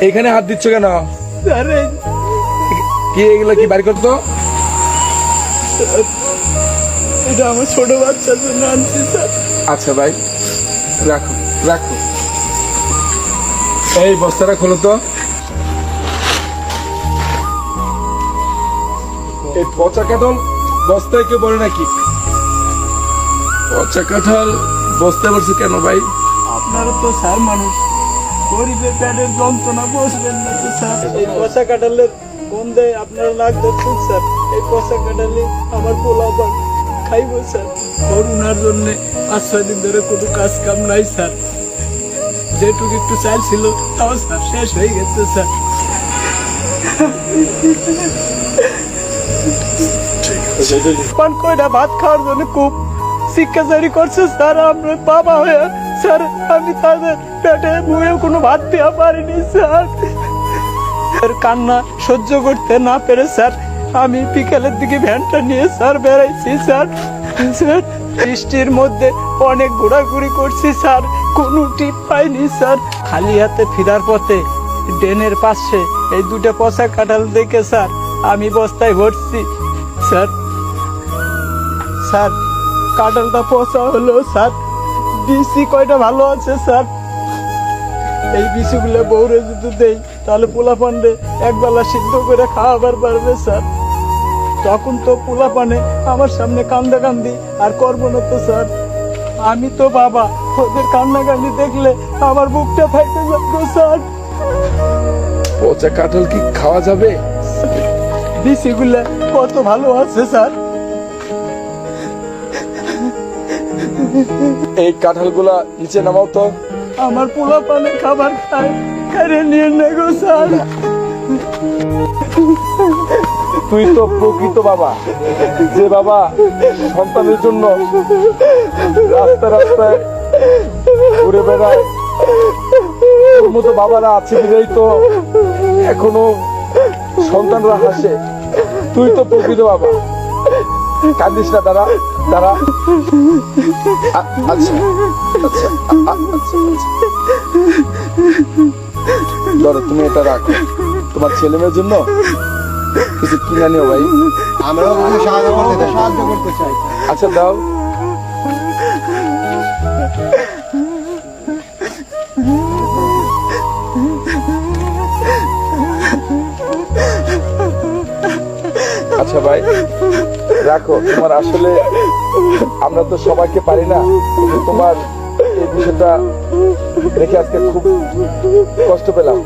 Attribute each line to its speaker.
Speaker 1: এখানে হাত দিচ্ছ কেন?
Speaker 2: স্যার
Speaker 1: কি এগুলো কি বাড়ি করতো?
Speaker 2: এটা আমার ছোট বাচ্চার জন্য আনছি স্যার।
Speaker 1: আচ্ছা ভাই, রাখো রাখো। এই বস্তাটা খোলো তো। এই পচা কাঁঠাল বস্তায় কেউ বলে নাকি? পচা কাঁঠাল বস্তায় বলছে কেন ভাই?
Speaker 2: আপনারা তো স্যার মানুষ, গরিবের পেটের যন্ত্রণা বসবেন না তো স্যার। এই পচা কাঁঠালের গন্ধে আপনারা নাক ধরছেন স্যার। এই পচা কাঁঠালে আমার পোলাপান খাইব স্যার। করোনার জন্য 5-6 দিন ধরে কোনো কাজ কাম নাই স্যার। যেটুকু একটু চাল ছিল তাও স্যার শেষ হয়ে গেছে স্যার। পান কয়টা ভাত খাওয়ার জন্য খুব শিক্ষাচারি করছে স্যার। আমরা বাবা হয়ে স্যার আমি তাদের পেটে মুখে কোনো ভাত দেওয়া পারিনি স্যার। কান্না সহ্য করতে না পেরে স্যার আমি বিকেলের দিকে ভ্যানটা নিয়ে স্যার বেড়াইছি স্যার। স্যার বৃষ্টির মধ্যে অনেক ঘোরাঘুরি করছি স্যার, কোনো টিপ পাইনি স্যার। খালি হাতে ফেরার পথে ড্রেনের পাশে এই দুটো পচা কাঁঠাল দেখে স্যার আমি বস্তায় ভরছি স্যার। স্যার কাঁঠালটা পচা হলো স্যার, বিচি কয়টা ভালো আছে স্যার। এই বিচিগুলো বউরে যদি দেই তাহলে পোলাপানে একবেলা সিদ্ধ করে খাওয়াবার পারবে স্যার। তখন তো পোলাপানে আমার সামনে কান্দাকান্দি আর করবো না তো স্যার। আমি তো বাবা, ওদের কান্নাকান্দি দেখলে আমার বুকটা ফাইটে যাবে স্যার।
Speaker 1: পচা কাঁঠাল কি খাওয়া যাবে?
Speaker 2: বিচিগুলো কত ভালো আছে স্যার।
Speaker 1: এই কাঁঠালগুলা নিচে নামাও তো।
Speaker 2: আমার পোলাপানের খাবার খায় কেড়ে নিয়ে নেগো স্যার।
Speaker 1: তুই তো প্রকৃত বাবা, যে বাবা সন্তানের জন্য রাস্তা রাস্তায় ঘুরে বেড়ায়। তোর মতো বাবারা আছে বিধাই তো এখনো সন্তানরা হাসে। তুই তো প্রকৃত বাবা, কাঁদিস না। দাঁড়া দাঁড়া। আচ্ছা আচ্ছা আচ্ছা, ধরো তুমি এটা রাখো, তোমার ছেলে মেয়ের জন্য কিছু কিনে নিও ভাই।
Speaker 3: আমরাও সাহায্য করতে চাই।
Speaker 1: আচ্ছা দাও। আচ্ছা ভাই রাখো। তোমার আসলে আমরা তো সবাইকে পারি না, কিন্তু তোমার এই বিষয়টা দেখে আজকে খুব কষ্ট পেলাম।